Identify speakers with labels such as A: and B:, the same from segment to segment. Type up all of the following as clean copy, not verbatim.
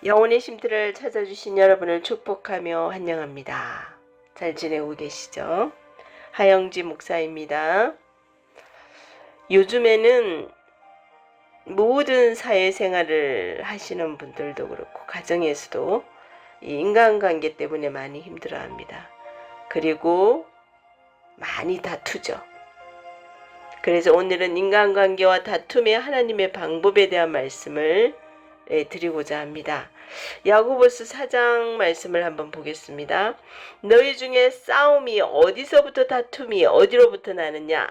A: 영혼의 쉼터를 찾아주신 여러분을 축복하며 환영합니다. 잘 지내고 계시죠? 하영지 목사입니다. 요즘에는 모든 사회생활을 하시는 분들도 그렇고 가정에서도 이 인간관계 때문에 많이 힘들어합니다. 그리고 많이 다투죠. 그래서 오늘은 인간관계와 다툼의 하나님의 방법에 대한 말씀을 드리고자 합니다. 야고보서 4장 말씀을 한번 보겠습니다. 너희 중에 싸움이 어디서부터 다툼이 어디로부터 나느냐?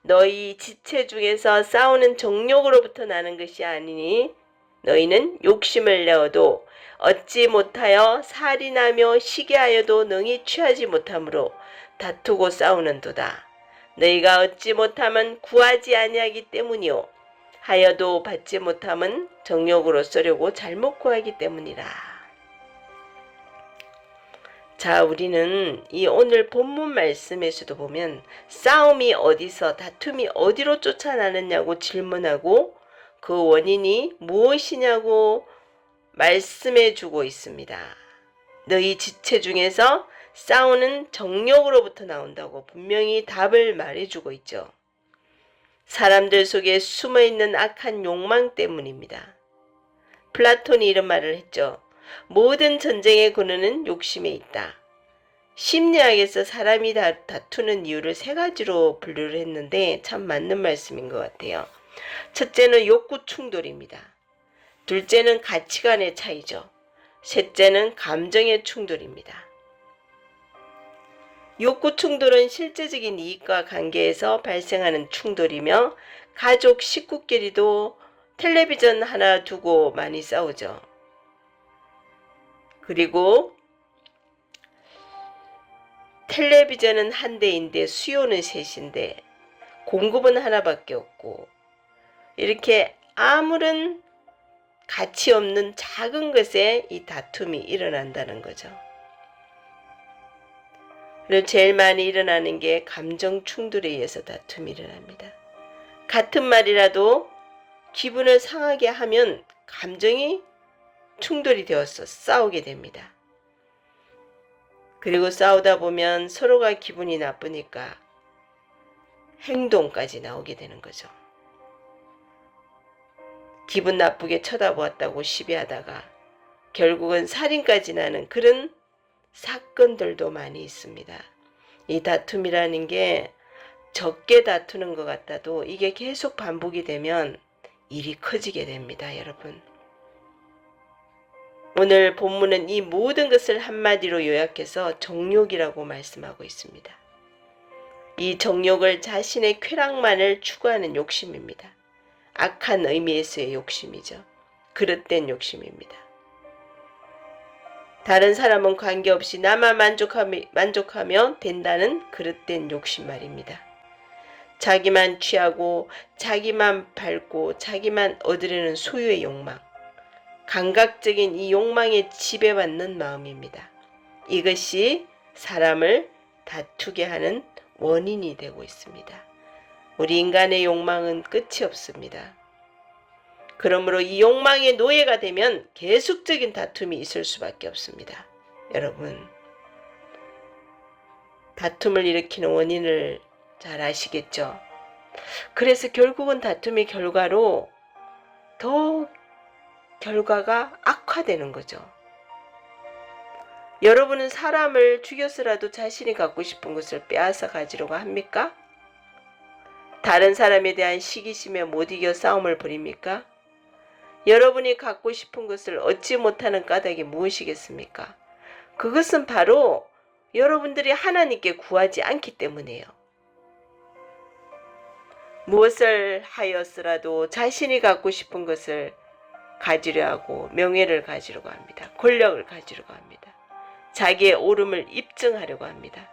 A: 너희 지체 중에서 싸우는 정욕으로부터 나는 것이 아니니 너희는 욕심을 내어도 얻지 못하여 살인하며 시기하여도 능히 취하지 못하므로 다투고 싸우는도다. 너희가 얻지 못하면 구하지 아니하기 때문이요 하여도 받지 못함은 정욕으로 쓰려고 잘못 구하기 때문이라. 자, 우리는 이 오늘 본문 말씀에서도 보면 싸움이 어디서 다툼이 어디로 쫓아나느냐고 질문하고 그 원인이 무엇이냐고 말씀해 주고 있습니다. 너희 지체 중에서 싸우는 정욕으로부터 나온다고 분명히 답을 말해주고 있죠. 사람들 속에 숨어있는 악한 욕망 때문입니다. 플라톤이 이런 말을 했죠. 모든 전쟁의 근원은 욕심에 있다. 심리학에서 사람이 다투는 이유를 세 가지로 분류를 했는데 참 맞는 말씀인 것 같아요. 첫째는 욕구 충돌입니다. 둘째는 가치관의 차이죠. 셋째는 감정의 충돌입니다. 욕구 충돌은 실제적인 이익과 관계에서 발생하는 충돌이며 가족 식구끼리도 텔레비전 하나 두고 많이 싸우죠. 그리고 텔레비전은 한 대인데 수요는 셋인데 공급은 하나밖에 없고 이렇게 아무런 가치 없는 작은 것에 이 다툼이 일어난다는 거죠. 그리고 제일 많이 일어나는 게 감정 충돌에 의해서 다툼이 일어납니다. 같은 말이라도 기분을 상하게 하면 감정이 충돌이 되어서 싸우게 됩니다. 그리고 싸우다 보면 서로가 기분이 나쁘니까 행동까지 나오게 되는 거죠. 기분 나쁘게 쳐다보았다고 시비하다가 결국은 살인까지 나는 그런 사건들도 많이 있습니다. 이 다툼이라는 게 적게 다투는 것 같아도 이게 계속 반복이 되면 일이 커지게 됩니다, 여러분. 오늘 본문은 이 모든 것을 한마디로 요약해서 정욕이라고 말씀하고 있습니다. 이 정욕을 자신의 쾌락만을 추구하는 욕심입니다. 악한 의미에서의 욕심이죠. 그릇된 욕심입니다. 다른 사람은 관계없이 나만 만족하면 된다는 그릇된 욕심 말입니다. 자기만 취하고 자기만 밟고 자기만 얻으려는 소유의 욕망, 감각적인 이 욕망에 지배받는 마음입니다. 이것이 사람을 다투게 하는 원인이 되고 있습니다. 우리 인간의 욕망은 끝이 없습니다. 그러므로 이 욕망의 노예가 되면 계속적인 다툼이 있을 수밖에 없습니다. 여러분, 다툼을 일으키는 원인을 잘 아시겠죠? 그래서 결국은 다툼의 결과로 더 결과가 악화되는 거죠. 여러분은 사람을 죽여서라도 자신이 갖고 싶은 것을 빼앗아 가지려고 합니까? 다른 사람에 대한 시기심에 못 이겨 싸움을 벌입니까? 여러분이 갖고 싶은 것을 얻지 못하는 까닭이 무엇이겠습니까? 그것은 바로 여러분들이 하나님께 구하지 않기 때문이에요. 무엇을 하였으라도 자신이 갖고 싶은 것을 가지려 하고 명예를 가지려고 합니다. 권력을 가지려고 합니다. 자기의 옳음을 입증하려고 합니다.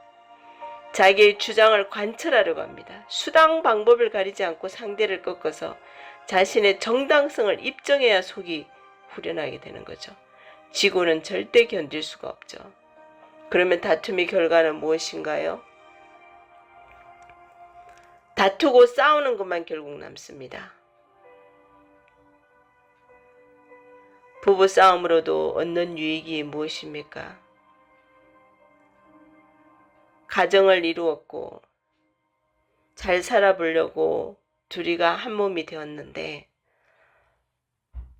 A: 자기의 주장을 관철하려고 합니다. 수단 방법을 가리지 않고 상대를 꺾어서 자신의 정당성을 입증해야 속이 후련하게 되는 거죠. 지고는 절대 견딜 수가 없죠. 그러면 다툼의 결과는 무엇인가요? 다투고 싸우는 것만 결국 남습니다. 부부 싸움으로도 얻는 유익이 무엇입니까? 가정을 이루었고 잘 살아보려고 둘이가 한 몸이 되었는데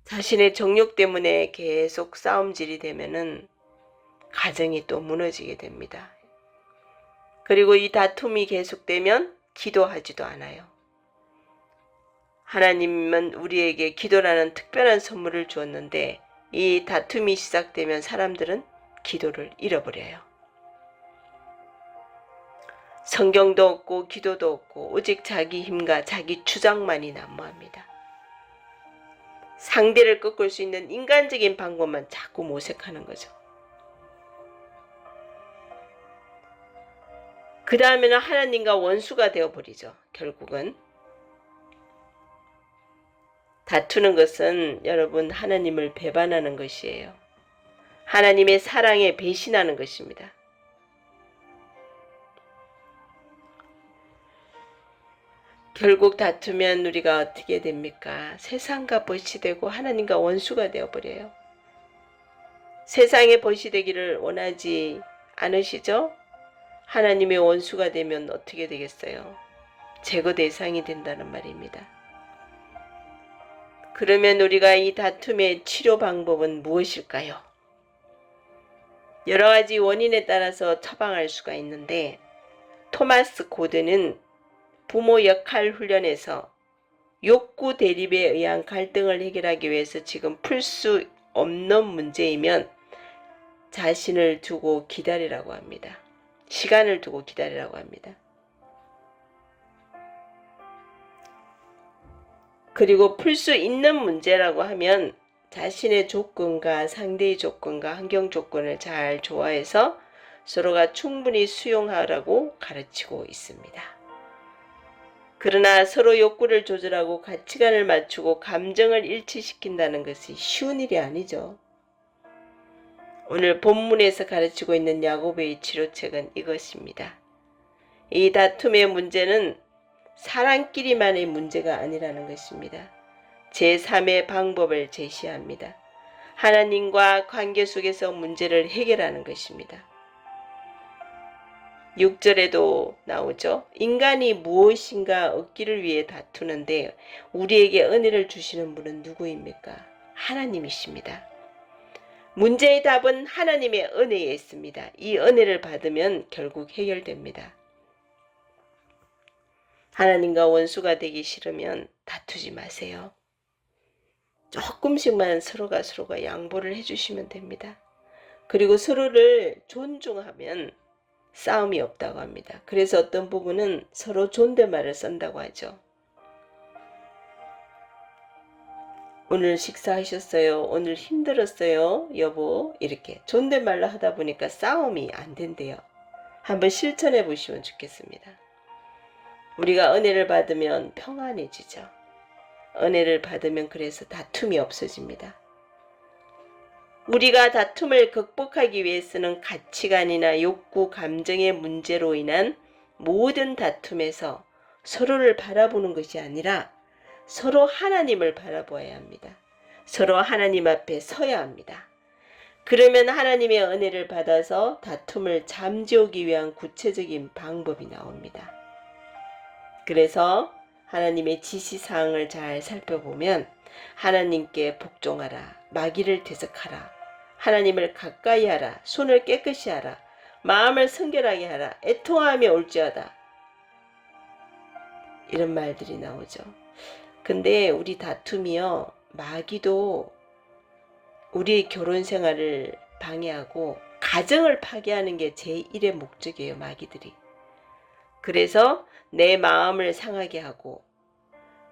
A: 자신의 정욕 때문에 계속 싸움질이 되면은 가정이 또 무너지게 됩니다. 그리고 이 다툼이 계속되면 기도하지도 않아요. 하나님은 우리에게 기도라는 특별한 선물을 주었는데 이 다툼이 시작되면 사람들은 기도를 잃어버려요. 성경도 없고 기도도 없고 오직 자기 힘과 자기 주장만이 난무합니다. 상대를 꺾을 수 있는 인간적인 방법만 자꾸 모색하는 거죠. 그 다음에는 하나님과 원수가 되어버리죠. 결국은 다투는 것은 여러분 하나님을 배반하는 것이에요. 하나님의 사랑에 배신하는 것입니다. 결국 다투면 우리가 어떻게 됩니까? 세상과 벗이 되고 하나님과 원수가 되어버려요. 세상에 벗이 되기를 원하지 않으시죠? 하나님의 원수가 되면 어떻게 되겠어요? 제거 대상이 된다는 말입니다. 그러면 우리가 이 다툼의 치료 방법은 무엇일까요? 여러 가지 원인에 따라서 처방할 수가 있는데 토마스 고드는 부모 역할 훈련에서 욕구 대립에 의한 갈등을 해결하기 위해서 지금 풀 수 없는 문제이면 자신을 두고 기다리라고 합니다. 시간을 두고 기다리라고 합니다. 그리고 풀 수 있는 문제라고 하면 자신의 조건과 상대의 조건과 환경 조건을 잘 조화해서 서로가 충분히 수용하라고 가르치고 있습니다. 그러나 서로 욕구를 조절하고 가치관을 맞추고 감정을 일치시킨다는 것이 쉬운 일이 아니죠. 오늘 본문에서 가르치고 있는 야곱의 치료책은 이것입니다. 이 다툼의 문제는 사람끼리만의 문제가 아니라는 것입니다. 제3의 방법을 제시합니다. 하나님과 관계 속에서 문제를 해결하는 것입니다. 6절에도 나오죠. 인간이 무엇인가 얻기를 위해 다투는데 우리에게 은혜를 주시는 분은 누구입니까? 하나님이십니다. 문제의 답은 하나님의 은혜에 있습니다. 이 은혜를 받으면 결국 해결됩니다. 하나님과 원수가 되기 싫으면 다투지 마세요. 조금씩만 서로가 양보를 해주시면 됩니다. 그리고 서로를 존중하면 싸움이 없다고 합니다. 그래서 어떤 부부는 서로 존댓말을 쓴다고 하죠. 오늘 식사하셨어요? 오늘 힘들었어요? 여보? 이렇게 존댓말로 하다 보니까 싸움이 안 된대요. 한번 실천해 보시면 좋겠습니다. 우리가 은혜를 받으면 평안해지죠. 은혜를 받으면 그래서 다툼이 없어집니다. 우리가 다툼을 극복하기 위해서는 가치관이나 욕구, 감정의 문제로 인한 모든 다툼에서 서로를 바라보는 것이 아니라 서로 하나님을 바라보아야 합니다. 서로 하나님 앞에 서야 합니다. 그러면 하나님의 은혜를 받아서 다툼을 잠재우기 위한 구체적인 방법이 나옵니다. 그래서 하나님의 지시사항을 잘 살펴보면 하나님께 복종하라, 마귀를 대적하라, 하나님을 가까이 하라, 손을 깨끗이 하라, 마음을 성결하게 하라, 애통하며 올지어다, 이런 말들이 나오죠. 근데 우리 다툼이요, 마귀도 우리의 결혼 생활을 방해하고 가정을 파괴하는 게 제1의 목적이에요. 마귀들이. 그래서 내 마음을 상하게 하고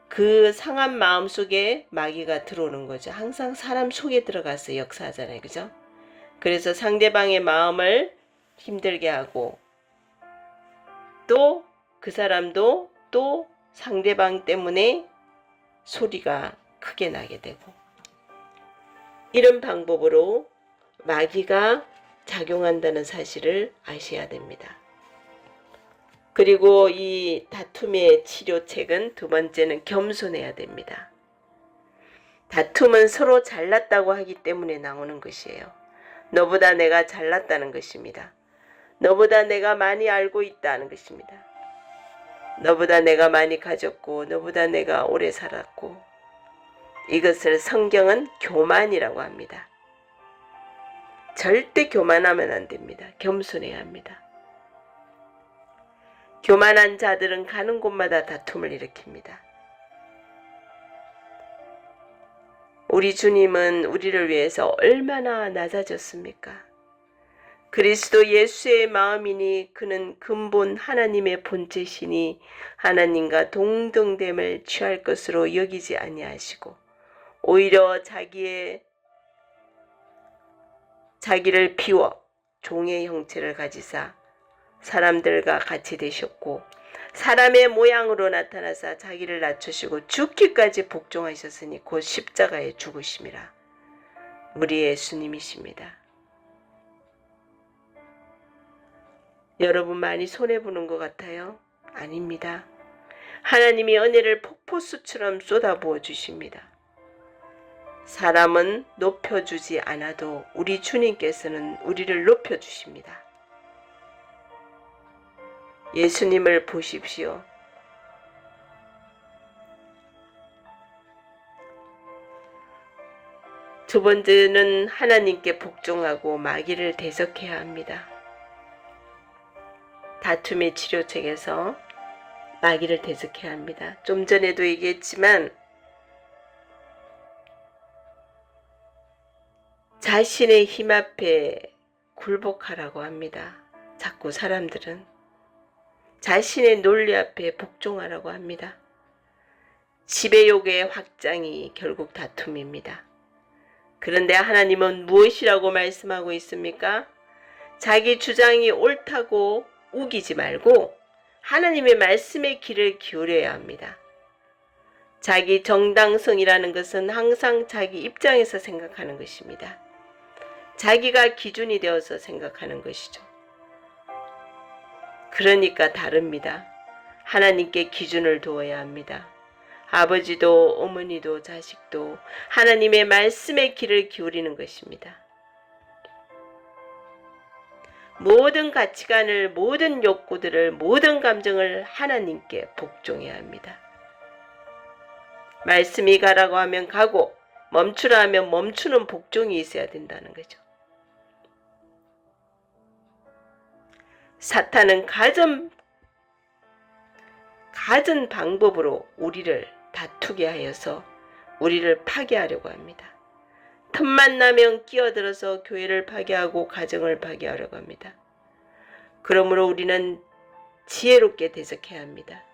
A: 그 상한 마음 속에 마귀가 들어오는 거죠. 항상 사람 속에 들어가서 역사하잖아요. 그죠? 그래서 상대방의 마음을 힘들게 하고 또 그 사람도 또 상대방 때문에 소리가 크게 나게 되고, 이런 방법으로 마귀가 작용한다는 사실을 아셔야 됩니다. 그리고 이 다툼의 치료책은 두 번째는 겸손해야 됩니다. 다툼은 서로 잘났다고 하기 때문에 나오는 것이에요. 너보다 내가 잘났다는 것입니다. 너보다 내가 많이 알고 있다는 것입니다. 너보다 내가 많이 가졌고 너보다 내가 오래 살았고, 이것을 성경은 교만이라고 합니다. 절대 교만하면 안 됩니다. 겸손해야 합니다. 교만한 자들은 가는 곳마다 다툼을 일으킵니다. 우리 주님은 우리를 위해서 얼마나 낮아졌습니까? 그리스도 예수의 마음이니 그는 근본 하나님의 본체시니 하나님과 동등됨을 취할 것으로 여기지 아니하시고 오히려 자기를 비워 종의 형체를 가지사 사람들과 같이 되셨고 사람의 모양으로 나타나사 자기를 낮추시고 죽기까지 복종하셨으니 곧 십자가에 죽으심이라. 우리 예수님이십니다. 여러분 많이 손해보는 것 같아요? 아닙니다. 하나님이 은혜를 폭포수처럼 쏟아부어 주십니다. 사람은 높여주지 않아도 우리 주님께서는 우리를 높여주십니다. 예수님을 보십시오. 두 번째는 하나님께 복종하고 마귀를 대적해야 합니다. 다툼의 치료책에서 마귀를 대적해야 합니다. 좀 전에도 얘기했지만 자신의 힘 앞에 굴복하라고 합니다. 자꾸 사람들은 자신의 논리 앞에 복종하라고 합니다. 지배욕의 확장이 결국 다툼입니다. 그런데 하나님은 무엇이라고 말씀하고 있습니까? 자기 주장이 옳다고 우기지 말고 하나님의 말씀에 귀를 기울여야 합니다. 자기 정당성이라는 것은 항상 자기 입장에서 생각하는 것입니다. 자기가 기준이 되어서 생각하는 것이죠. 그러니까 다릅니다. 하나님께 기준을 두어야 합니다. 아버지도 어머니도 자식도 하나님의 말씀에 귀를 기울이는 것입니다. 모든 가치관을, 모든 욕구들을, 모든 감정을 하나님께 복종해야 합니다. 말씀이 가라고 하면 가고 멈추라 하면 멈추는 복종이 있어야 된다는 거죠. 사탄은 갖은 방법으로 우리를 다투게 하여서 우리를 파괴하려고 합니다. 틈만 나면 끼어들어서 교회를 파괴하고 가정을 파괴하려고 합니다. 그러므로 우리는 지혜롭게 대적해야 합니다.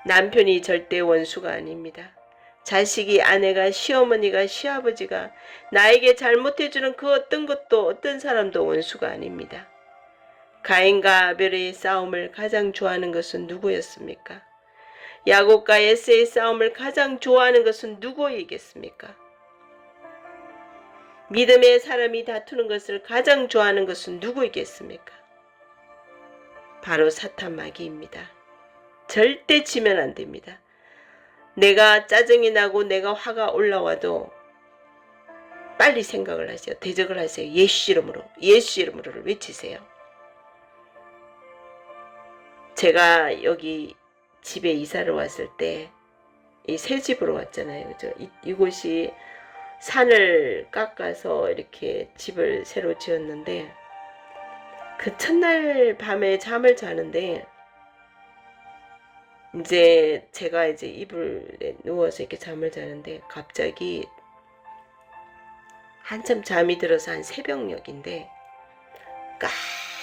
A: 남편이 절대 원수가 아닙니다. 자식이, 아내가, 시어머니가, 시아버지가 나에게 잘못해주는 그 어떤 것도, 어떤 사람도 원수가 아닙니다. 가인과 아벨의 싸움을 가장 좋아하는 것은 누구였습니까? 야곱과 에서의 싸움을 가장 좋아하는 것은 누구이겠습니까? 믿음의 사람이 다투는 것을 가장 좋아하는 것은 누구이겠습니까? 바로 사탄 마귀입니다. 절대 지면 안 됩니다. 내가 짜증이 나고 내가 화가 올라와도 빨리 생각을 하세요. 대적을 하세요. 예수 이름으로, 예수 이름으로를 외치세요. 제가 여기 집에 이사를 왔을 때 이 새 집으로 왔잖아요. 그죠? 이곳이 산을 깎아서 이렇게 집을 새로 지었는데 그 첫날 밤에 잠을 자는데 이제 제가 이불에 누워서 이렇게 잠을 자는데 갑자기 한참 잠이 들어서 한 새벽녘인데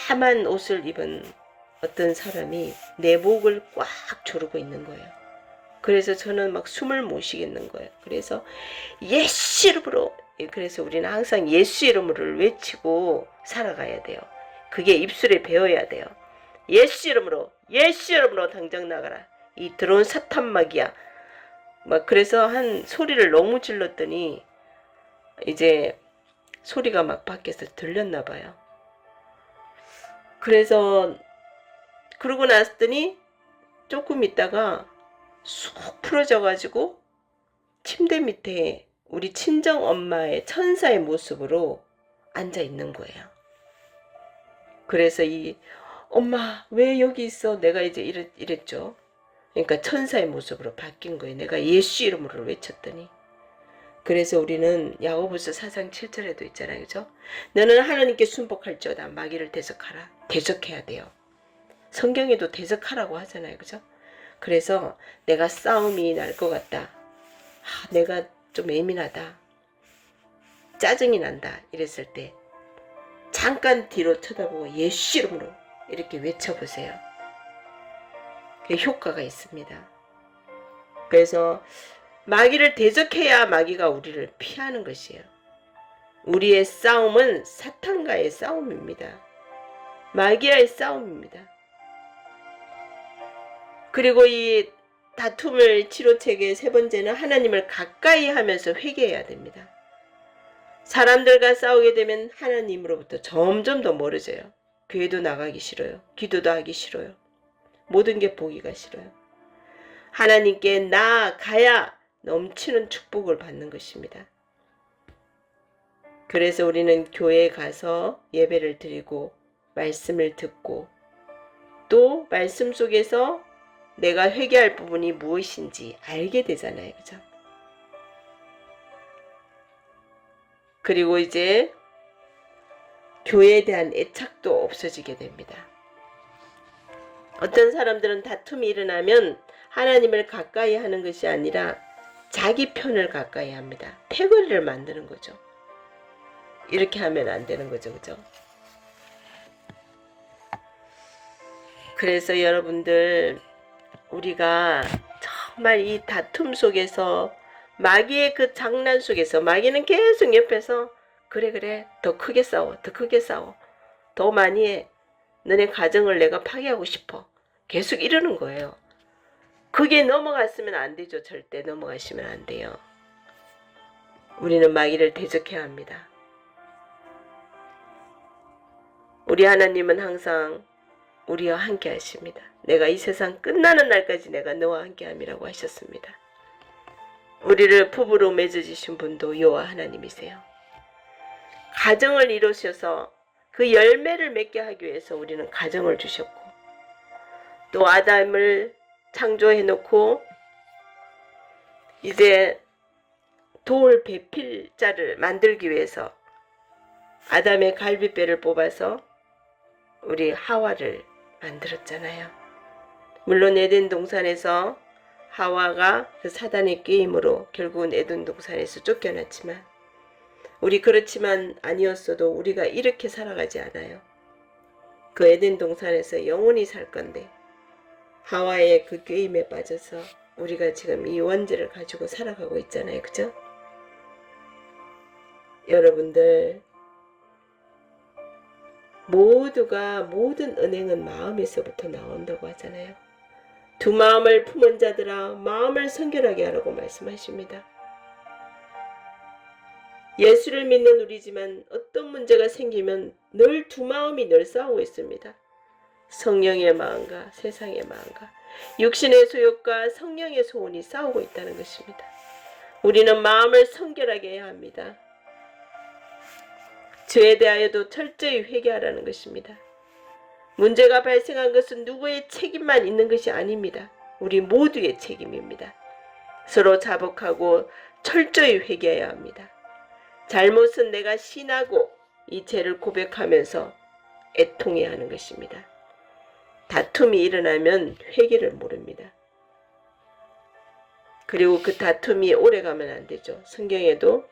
A: 까만 옷을 입은 어떤 사람이 내 목을 꽉 조르고 있는 거예요. 그래서 저는 막 숨을 못 쉬겠는 거예요. 그래서 예수 이름으로, 그래서 우리는 항상 예수 이름으로를 외치고 살아가야 돼요. 그게 입술에 배어야 돼요. 예수 이름으로, 예수 이름으로 당장 나가라. 이 들어온 사탄 마귀야. 막 그래서 한 소리를 너무 질렀더니 이제 소리가 막 밖에서 들렸나 봐요. 그래서 그러고 났더니 조금 있다가 쑥 풀어져가지고 침대 밑에 우리 친정 엄마의 천사의 모습으로 앉아 있는 거예요. 그래서 이 엄마 왜 여기 있어? 내가 이제 이랬죠. 그러니까 천사의 모습으로 바뀐 거예요. 내가 예수 이름으로 외쳤더니. 그래서 우리는 야고보서 4장 7절에도 있잖아요. 그죠? 너는 하나님께 순복할지어다 마귀를 대적하라. 대적해야 돼요. 성경에도 대적하라고 하잖아요. 그죠? 그래서 내가 싸움이 날 것 같다. 내가 좀 예민하다. 짜증이 난다. 이랬을 때 잠깐 뒤로 쳐다보고 예수 이름으로 이렇게 외쳐보세요. 그게 효과가 있습니다. 그래서 마귀를 대적해야 마귀가 우리를 피하는 것이에요. 우리의 싸움은 사탄과의 싸움입니다. 마귀와의 싸움입니다. 그리고 이 다툼을 치료책의 세 번째는 하나님을 가까이 하면서 회개해야 됩니다. 사람들과 싸우게 되면 하나님으로부터 점점 더 멀어져요. 교회도 나가기 싫어요. 기도도 하기 싫어요. 모든 게 보기가 싫어요. 하나님께 나아가야 넘치는 축복을 받는 것입니다. 그래서 우리는 교회에 가서 예배를 드리고 말씀을 듣고 또 말씀 속에서 내가 회개할 부분이 무엇인지 알게 되잖아요. 그죠? 그리고 이제 교회에 대한 애착도 없어지게 됩니다. 어떤 사람들은 다툼이 일어나면 하나님을 가까이 하는 것이 아니라 자기 편을 가까이 합니다. 패거리를 만드는 거죠. 이렇게 하면 안 되는 거죠. 그죠? 그래서 여러분들 우리가 정말 이 다툼 속에서 마귀의 그 장난 속에서 마귀는 계속 옆에서 그래 더 크게 싸워 더 크게 싸워 더 많이 해 너네 가정을 내가 파괴하고 싶어 계속 이러는 거예요. 그게 넘어갔으면 안 되죠. 절대 넘어가시면 안 돼요. 우리는 마귀를 대적해야 합니다. 우리 하나님은 항상 우리와 함께 하십니다. 내가 이 세상 끝나는 날까지 내가 너와 함께 함이라고 하셨습니다. 우리를 부부로 맺어주신 분도 여호와 하나님이세요. 가정을 이루셔서 그 열매를 맺게 하기 위해서 우리는 가정을 주셨고 또 아담을 창조해놓고 이제 돌 배필자를 만들기 위해서 아담의 갈비뼈를 뽑아서 우리 하와를 만들었잖아요. 물론 에덴 동산에서 하와가 그 사단의 게임으로 결국은 에덴 동산에서 쫓겨났지만 우리 그렇지만 아니었어도 우리가 이렇게 살아가지 않아요. 그 에덴 동산에서 영원히 살 건데 하와의 그 게임에 빠져서 우리가 지금 이 원죄를 가지고 살아가고 있잖아요. 그죠? 여러분들 모두가 모든 은행은 마음에서부터 나온다고 하잖아요. 두 마음을 품은 자들아 마음을 성결하게 하라고 말씀하십니다. 예수를 믿는 우리지만 어떤 문제가 생기면 늘 두 마음이 늘 싸우고 있습니다. 성령의 마음과 세상의 마음과 육신의 소욕과 성령의 소원이 싸우고 있다는 것입니다. 우리는 마음을 성결하게 해야 합니다. 죄에 대하여도 철저히 회개하라는 것입니다. 문제가 발생한 것은 누구의 책임만 있는 것이 아닙니다. 우리 모두의 책임입니다. 서로 자복하고 철저히 회개해야 합니다. 잘못은 내가 신하고 이 죄를 고백하면서 애통해야 하는 것입니다. 다툼이 일어나면 회개를 모릅니다. 그리고 그 다툼이 오래가면 안 되죠. 성경에도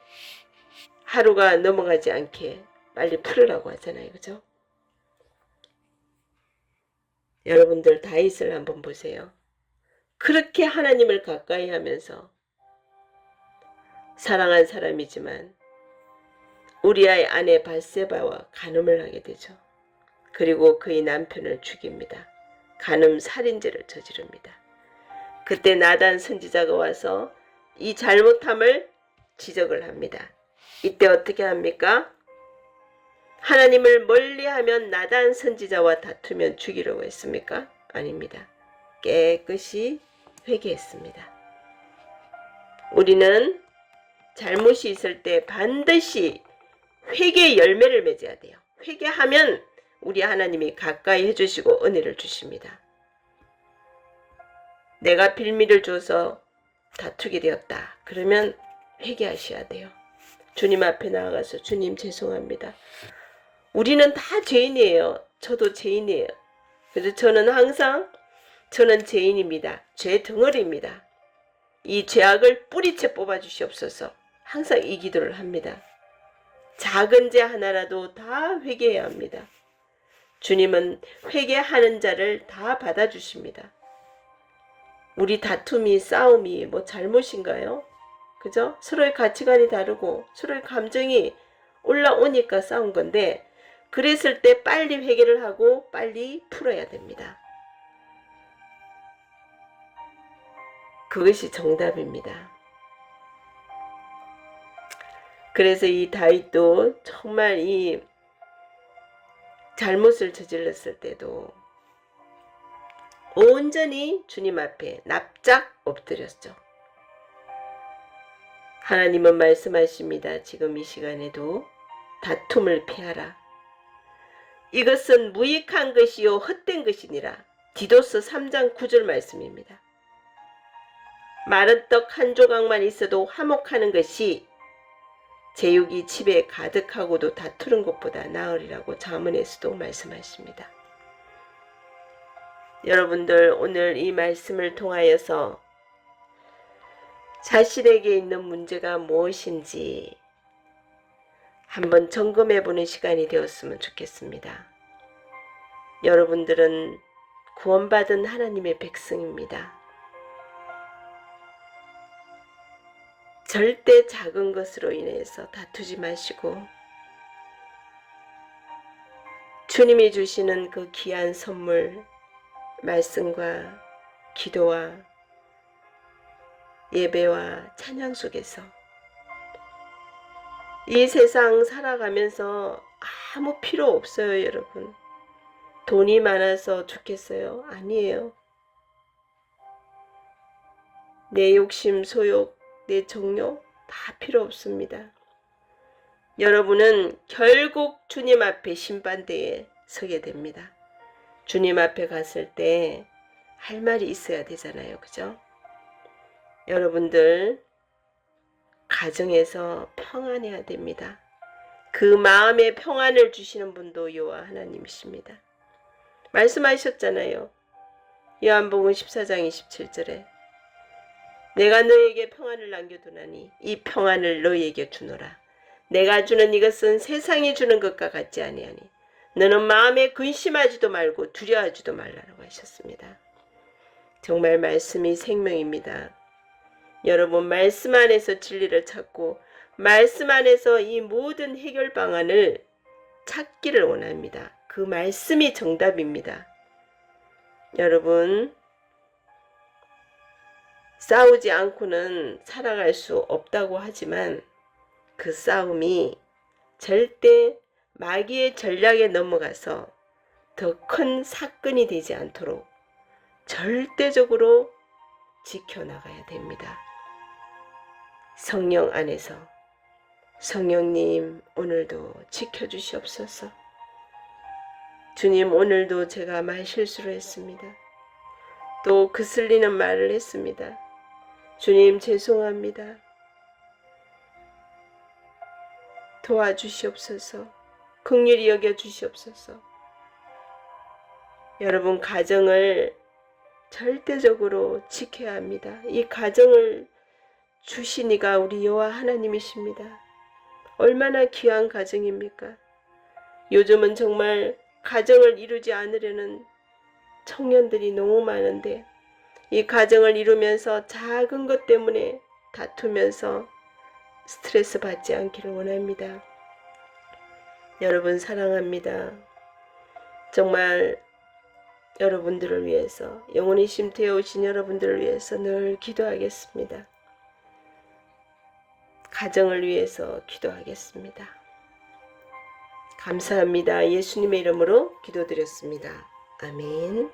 A: 하루가 넘어가지 않게 빨리 풀으라고 하잖아요. 그죠? 여러분들 다윗을 한번 보세요. 그렇게 하나님을 가까이 하면서 사랑한 사람이지만 우리아의 아내 바세바와 간음을 하게 되죠. 그리고 그의 남편을 죽입니다. 간음 살인죄를 저지릅니다. 그때 나단 선지자가 와서 이 잘못함을 지적을 합니다. 이때 어떻게 합니까? 하나님을 멀리하면 나단 선지자와 다투면 죽이려고 했습니까? 아닙니다. 깨끗이 회개했습니다. 우리는 잘못이 있을 때 반드시 회개의 열매를 맺어야 돼요. 회개하면 우리 하나님이 가까이 해주시고 은혜를 주십니다. 내가 빌미를 줘서 다투게 되었다. 그러면 회개하셔야 돼요. 주님 앞에 나아가서 주님 죄송합니다. 우리는 다 죄인이에요. 저도 죄인이에요. 그래서 저는 항상 저는 죄인입니다. 죄 덩어리입니다. 이 죄악을 뿌리채 뽑아주시옵소서. 항상 이 기도를 합니다. 작은 죄 하나라도 다 회개해야 합니다. 주님은 회개하는 자를 다 받아주십니다. 우리 다툼이 싸움이 뭐 잘못인가요? 그죠? 서로의 가치관이 다르고 서로의 감정이 올라오니까 싸운 건데 그랬을 때 빨리 회개를 하고 빨리 풀어야 됩니다. 그것이 정답입니다. 그래서 이 다윗도 정말 이 잘못을 저질렀을 때도 온전히 주님 앞에 납작 엎드렸죠. 하나님은 말씀하십니다. 지금 이 시간에도 다툼을 피하라. 이것은 무익한 것이요 헛된 것이니라. 디도스 3장 9절 말씀입니다. 마른 떡 한 조각만 있어도 화목하는 것이 제육이 집에 가득하고도 다투는 것보다 나으리라고 잠언에서도 말씀하십니다. 여러분들 오늘 이 말씀을 통하여서 자신에게 있는 문제가 무엇인지 한번 점검해보는 시간이 되었으면 좋겠습니다. 여러분들은 구원받은 하나님의 백성입니다. 절대 작은 것으로 인해서 다투지 마시고 주님이 주시는 그 귀한 선물 말씀과 기도와 예배와 찬양 속에서 이 세상 살아가면서 아무 필요 없어요, 여러분. 돈이 많아서 좋겠어요? 아니에요. 내 욕심, 소욕, 내 정욕 다 필요 없습니다. 여러분은 결국 주님 앞에 심판대에 서게 됩니다. 주님 앞에 갔을 때 할 말이 있어야 되잖아요. 그죠? 여러분들 가정에서 평안해야 됩니다. 그 마음의 평안을 주시는 분도 여호와 하나님이십니다. 말씀하셨잖아요. 요한복음 14장 27절에 내가 너에게 평안을 남겨두나니 이 평안을 너에게 주노라. 내가 주는 이것은 세상이 주는 것과 같지 아니하니 너는 마음에 근심하지도 말고 두려워하지도 말라라고 하셨습니다. 정말 말씀이 생명입니다. 여러분 말씀 안에서 진리를 찾고 말씀 안에서 이 모든 해결 방안을 찾기를 원합니다. 그 말씀이 정답입니다. 여러분 싸우지 않고는 살아갈 수 없다고 하지만 그 싸움이 절대 마귀의 전략에 넘어가서 더 큰 사건이 되지 않도록 절대적으로 지켜나가야 됩니다. 성령 안에서 성령님 오늘도 지켜주시옵소서. 주님 오늘도 제가 말실수를 했습니다. 또 거슬리는 말을 했습니다. 주님 죄송합니다. 도와주시옵소서. 긍휼히 여겨주시옵소서. 여러분 가정을 절대적으로 지켜야 합니다. 이 가정을 주신 이가 우리 여호와 하나님이십니다. 얼마나 귀한 가정입니까? 요즘은 정말 가정을 이루지 않으려는 청년들이 너무 많은데 이 가정을 이루면서 작은 것 때문에 다투면서 스트레스 받지 않기를 원합니다. 여러분 사랑합니다. 정말 여러분들을 위해서 영원히 쉼터에 오신 여러분들을 위해서 늘 기도하겠습니다. 가정을 위해서 기도하겠습니다. 감사합니다. 예수님의 이름으로 기도드렸습니다. 아멘.